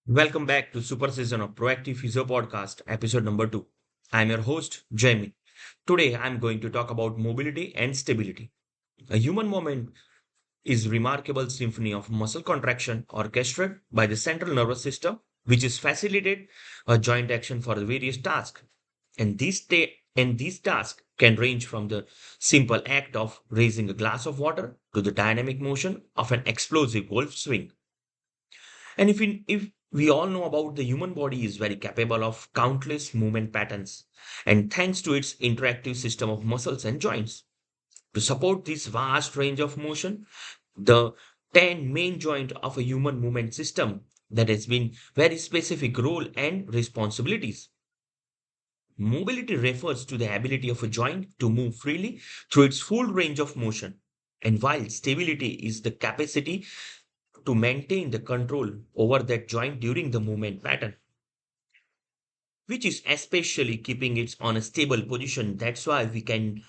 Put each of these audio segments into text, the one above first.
Welcome back to Super Season of Proactive Physio Podcast, episode number 2. I'm your host, Jamie. Today, I'm going to talk about mobility and stability. A human movement is remarkable symphony of muscle contraction orchestrated by the central nervous system, which is facilitate a joint action for the various tasks. And these tasks can range from the simple act of raising a glass of water to the dynamic motion of an explosive golf swing. And if we all know about the human body is very capable of countless movement patterns, and thanks to its interactive system of muscles and joints. To support this vast range of motion, the 10 main joint of a human movement system that has been very specific role and responsibilities. Mobility refers to the ability of a joint to move freely through its full range of motion. And while stability is the capacity to maintain the control over that joint during the movement pattern, which is especially keeping it on a stable position. That's why we can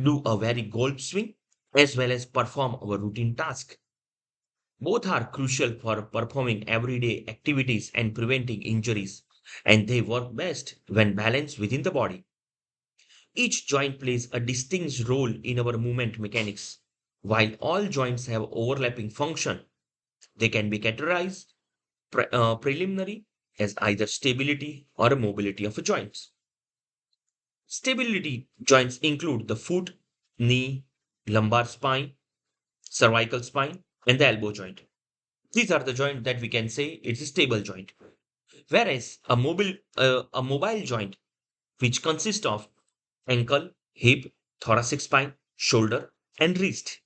do a very golf swing as well as perform our routine task. Both are crucial for performing everyday activities and preventing injuries, and they work best when balanced within the body. Each joint plays a distinct role in our movement mechanics. While all joints have overlapping function, they can be categorized preliminary as either stability or mobility of joints. Stability joints include the foot, knee, lumbar spine, cervical spine, and the elbow joint. These are the joint that we can say it's a stable joint. Whereas a mobile joint, which consists of ankle, hip, thoracic spine, shoulder, and wrist.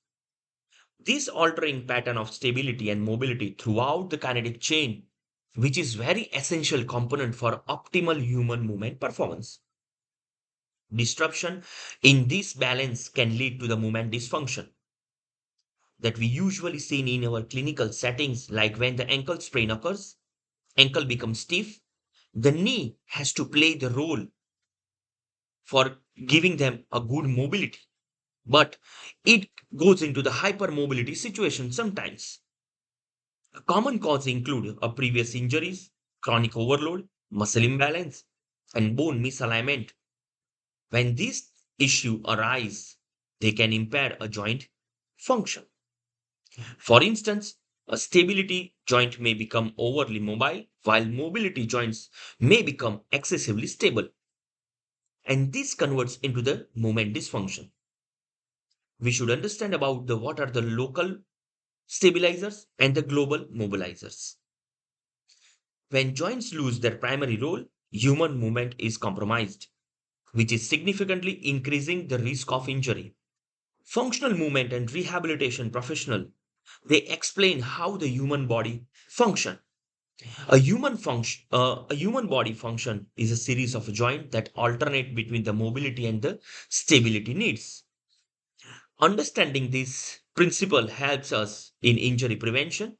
This altering pattern of stability and mobility throughout the kinetic chain, which is very essential component for optimal human movement performance. Disruption in this balance can lead to the movement dysfunction that we usually see in our clinical settings, like when the ankle sprain occurs, ankle becomes stiff, the knee has to play the role for giving them a good mobility, but it goes into the hypermobility situation sometimes. A common cause include a previous injuries, chronic overload, muscle imbalance, and bone misalignment. When these issues arise, they can impair a joint function. For instance, a stability joint may become overly mobile, while mobility joints may become excessively stable, and this converts into the movement dysfunction. We should understand about the what are the local stabilizers and the global mobilizers. When joints lose their primary role, human movement is compromised, which is significantly increasing the risk of injury. Functional movement and rehabilitation professional, they explain how the human body function. A human body function is a series of joints that alternate between the mobility and the stability needs. Understanding this principle helps us in injury prevention,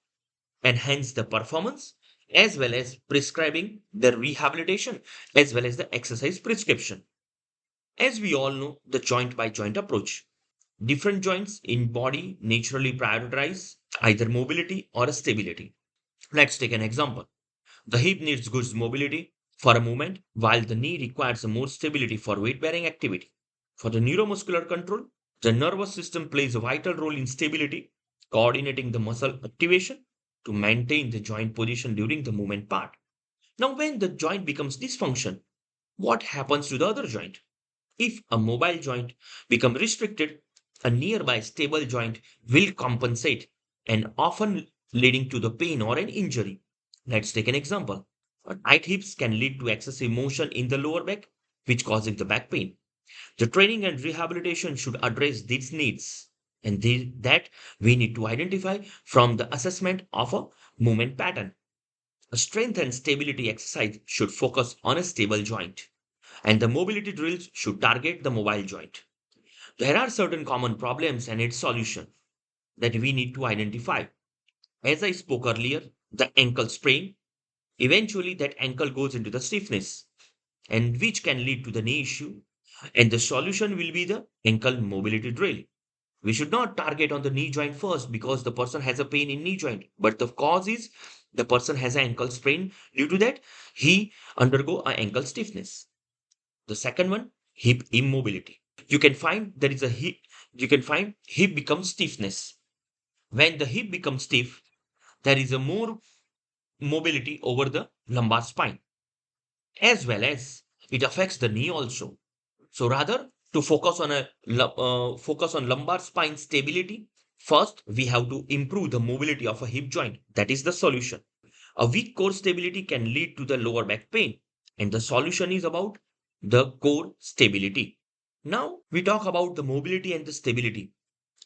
enhance the performance, as well as prescribing the rehabilitation, as well as the exercise prescription. As we all know, the joint by joint approach. Different joints in body naturally prioritize either mobility or stability. Let's take an example. The hip needs good mobility for a movement, while the knee requires more stability for weight bearing activity. For the neuromuscular control, the nervous system plays a vital role in stability, coordinating the muscle activation to maintain the joint position during the movement part. Now, when the joint becomes dysfunction, what happens to the other joint? If a mobile joint becomes restricted, a nearby stable joint will compensate and often leading to the pain or an injury. Let's take an example. Tight hips can lead to excessive motion in the lower back, which causes the back pain. The training and rehabilitation should address these needs, and that we need to identify from the assessment of a movement pattern. A strength and stability exercise should focus on a stable joint, and the mobility drills should target the mobile joint. There are certain common problems and its solution that we need to identify. As I spoke earlier, the ankle sprain, eventually that ankle goes into the stiffness, and which can lead to the knee issue, and the solution will be the ankle mobility drill. We should not target on the knee joint first because the person has a pain in knee joint, but the cause is The person has an ankle sprain. Due to that, he undergo a ankle stiffness. The second one, hip immobility. You can find there is a hip. You can find hip becomes stiffness. When the hip becomes stiff, there is a more mobility over the lumbar spine, as well as it affects the knee also. So rather to focus on lumbar spine stability, first we have to improve the mobility of a hip joint. That is the solution. A weak core stability can lead to the lower back pain, and the solution is about the core stability. Now we talk about the mobility and the stability.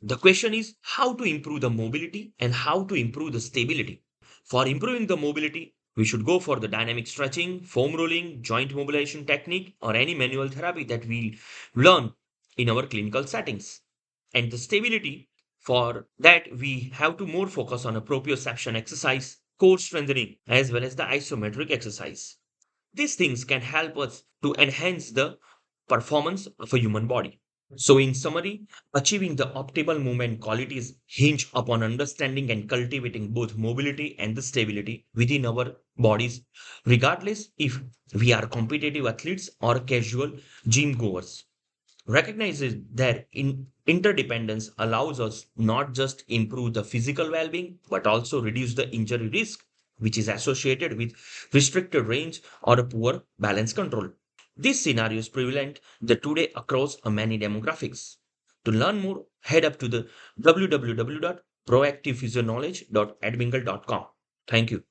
The question is how to improve the mobility and how to improve the stability. For improving the mobility, we should go for the dynamic stretching, foam rolling, joint mobilization technique, or any manual therapy that we learn in our clinical settings. And the stability, for that, we have to more focus on a proprioception exercise, core strengthening, as well as the isometric exercise. These things can help us to enhance the performance of a human body. So, in summary, achieving the optimal movement qualities hinge upon understanding and cultivating both mobility and the stability within our bodies, regardless if we are competitive athletes or casual gym goers. Recognizes that interdependence allows us not just improve the physical well-being but also reduce the injury risk which is associated with restricted range or a poor balance control. This scenario is prevalent the today across many demographics. To learn more, head up to the www.proactivephysioknowledge.admingle.com. Thank you.